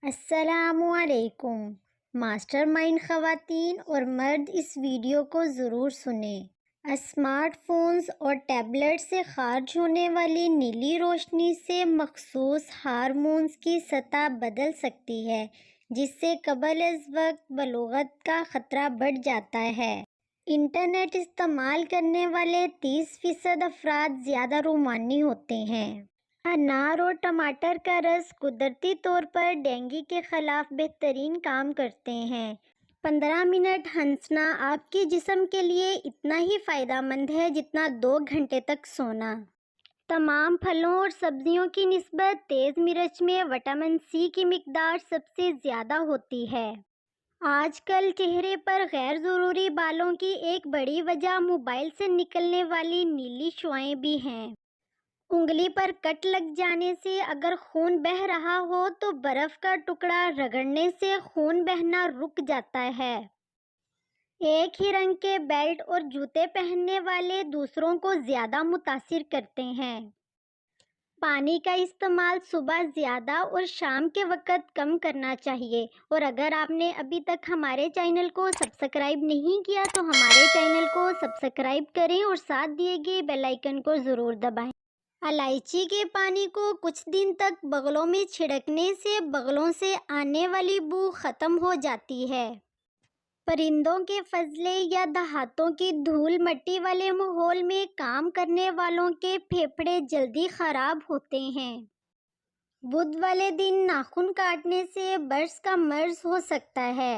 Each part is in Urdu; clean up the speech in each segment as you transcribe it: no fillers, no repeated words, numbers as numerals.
السلام علیکم۔ ماسٹر مائنڈ خواتین اور مرد اس ویڈیو کو ضرور سنیں۔ اسمارٹ فونز اور ٹیبلٹ سے خارج ہونے والی نیلی روشنی سے مخصوص ہارمونز کی سطح بدل سکتی ہے، جس سے قبل از وقت بلوغت کا خطرہ بڑھ جاتا ہے۔ انٹرنیٹ استعمال کرنے والے 30% افراد زیادہ رومانی ہوتے ہیں۔ انار اور ٹماٹر کا رس قدرتی طور پر ڈینگی کے خلاف بہترین کام کرتے ہیں۔ 15 منٹ ہنسنا آپ کے جسم کے لیے اتنا ہی فائدہ مند ہے جتنا 2 گھنٹے تک سونا۔ تمام پھلوں اور سبزیوں کی نسبت تیز مرچ میں وٹامن سی کی مقدار سب سے زیادہ ہوتی ہے۔ آج کل چہرے پر غیر ضروری بالوں کی ایک بڑی وجہ موبائل سے نکلنے والی نیلی شعاعیں بھی ہیں۔ انگلی پر کٹ لگ جانے سے اگر خون بہہ رہا ہو تو برف کا ٹکڑا رگڑنے سے خون بہنا رک جاتا ہے۔ ایک ہی رنگ کے بیلٹ اور جوتے پہننے والے دوسروں کو زیادہ متاثر کرتے ہیں۔ پانی کا استعمال صبح زیادہ اور شام کے وقت کم کرنا چاہیے، اور اگر آپ نے ابھی تک ہمارے چینل کو سبسکرائب نہیں کیا تو ہمارے چینل کو سبسکرائب کریں اور ساتھ دیے گئے بیل آئیکن کو ضرور دبائیں۔ الائچی کے پانی کو کچھ دن تک بغلوں میں چھڑکنے سے بغلوں سے آنے والی بو ختم ہو جاتی ہے۔ پرندوں کے فضلے یا دیہاتوں کی دھول مٹی والے ماحول میں کام کرنے والوں کے پھیپھڑے جلدی خراب ہوتے ہیں۔ بدھ والے دن ناخن کاٹنے سے برس کا مرض ہو سکتا ہے۔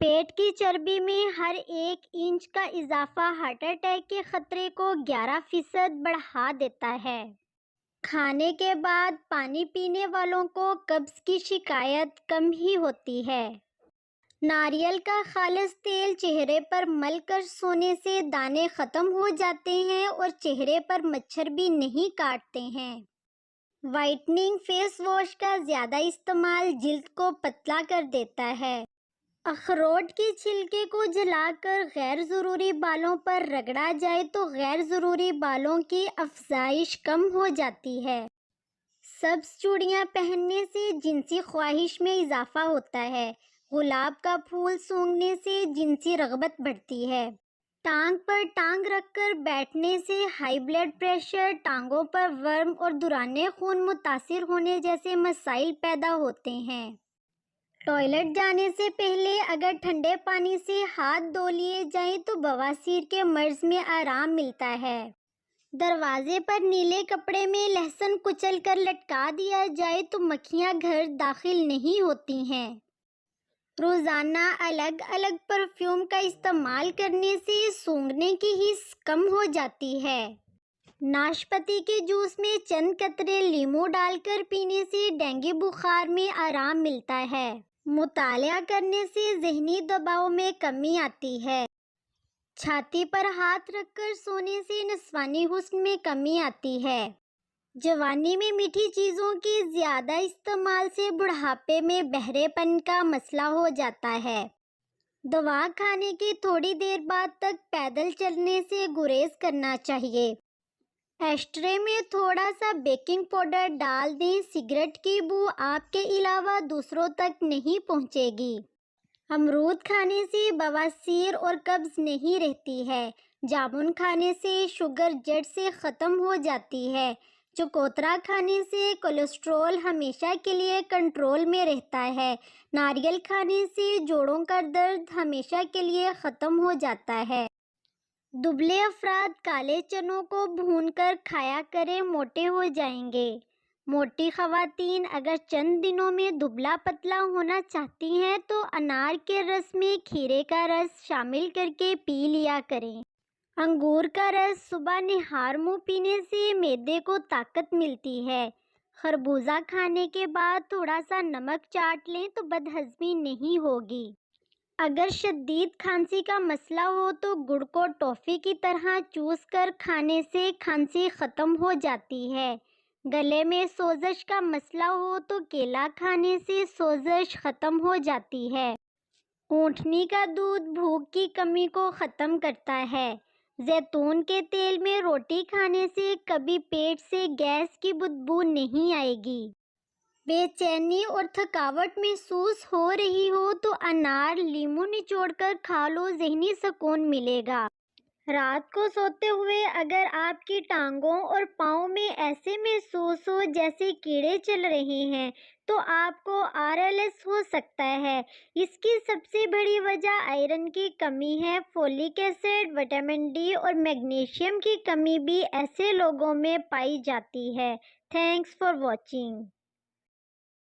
پیٹ کی چربی میں ہر 1 انچ کا اضافہ ہارٹ اٹیک کے خطرے کو 11% بڑھا دیتا ہے۔ کھانے کے بعد پانی پینے والوں کو قبض کی شکایت کم ہی ہوتی ہے۔ ناریل کا خالص تیل چہرے پر مل کر سونے سے دانے ختم ہو جاتے ہیں اور چہرے پر مچھر بھی نہیں کاٹتے ہیں۔ وائٹننگ فیس واش کا زیادہ استعمال جلد کو پتلا کر دیتا ہے۔ اخروٹ کے چھلکے کو جلا کر غیر ضروری بالوں پر رگڑا جائے تو غیر ضروری بالوں کی افزائش کم ہو جاتی ہے۔ سبز چوڑیاں پہننے سے جنسی خواہش میں اضافہ ہوتا ہے۔ گلاب کا پھول سونگھنے سے جنسی رغبت بڑھتی ہے۔ ٹانگ پر ٹانگ رکھ کر بیٹھنے سے ہائی بلڈ پریشر، ٹانگوں پر ورم اور دوران خون متاثر ہونے جیسے مسائل پیدا ہوتے ہیں۔ ٹوائلٹ جانے سے پہلے اگر ٹھنڈے پانی سے ہاتھ دھو لیے جائیں تو بواسیر کے مرض میں آرام ملتا ہے۔ دروازے پر نیلے کپڑے میں لہسن کچل کر لٹکا دیا جائے تو مکھیاں گھر داخل نہیں ہوتی ہیں۔ روزانہ الگ الگ پرفیوم کا استعمال کرنے سے سونگھنے کی حس کم ہو جاتی ہے۔ ناشپاتی کے جوس میں چند قطرے لیموں ڈال کر پینے سے ڈینگی بخار میں آرام ملتا ہے۔ مطالعہ کرنے سے ذہنی دباؤ میں کمی آتی ہے۔ چھاتی پر ہاتھ رکھ کر سونے سے نسوانی حسن میں کمی آتی ہے۔ جوانی میں میٹھی چیزوں کے زیادہ استعمال سے بڑھاپے میں بہرے پن کا مسئلہ ہو جاتا ہے۔ دوا کھانے کے تھوڑی دیر بعد تک پیدل چلنے سے گریز کرنا چاہیے۔ ایشٹرے میں تھوڑا سا بیکنگ پاؤڈر ڈال دیں، سگریٹ کی بو آپ کے علاوہ دوسروں تک نہیں پہنچے گی۔ امرود کھانے سے بواسیر اور قبض نہیں رہتی ہے۔ جامن کھانے سے شوگر جڑ سے ختم ہو جاتی ہے۔ چکوترا کھانے سے کولیسٹرول ہمیشہ کے لیے کنٹرول میں رہتا ہے۔ ناریل کھانے سے جوڑوں کا درد ہمیشہ کے لیے ختم ہو جاتا ہے۔ دبلے افراد کالے چنوں کو بھون کر کھایا کریں، موٹے ہو جائیں گے۔ موٹی خواتین اگر چند دنوں میں دبلا پتلا ہونا چاہتی ہیں تو انار کے رس میں کھیرے کا رس شامل کر کے پی لیا کریں۔ انگور کا رس صبح نہار منہ پینے سے معدے کو طاقت ملتی ہے۔ خربوزہ کھانے کے بعد تھوڑا سا نمک چاٹ لیں تو بدہضمی نہیں ہوگی۔ اگر شدید کھانسی کا مسئلہ ہو تو گڑ کو ٹافی کی طرح چوس کر کھانے سے کھانسی ختم ہو جاتی ہے۔ گلے میں سوزش کا مسئلہ ہو تو کیلا کھانے سے سوزش ختم ہو جاتی ہے۔ اونٹنی کا دودھ بھوک کی کمی کو ختم کرتا ہے۔ زیتون کے تیل میں روٹی کھانے سے کبھی پیٹ سے گیس کی بدبو نہیں آئے گی۔ بے چینی اور تھکاوٹ محسوس ہو رہی ہو تو انار لیموں نچوڑ کر کھا لو، ذہنی سکون ملے گا۔ رات کو سوتے ہوئے اگر آپ کی ٹانگوں اور پاؤں میں ایسے محسوس ہو جیسے کیڑے چل رہے ہیں تو آپ کو RLS ہو سکتا ہے۔ اس کی سب سے بڑی وجہ آئرن کی کمی ہے۔ فولک ایسڈ، وٹامن ڈی اور میگنیشیم کی کمی بھی ایسے لوگوں میں پائی جاتی ہے۔ Thanks for watching.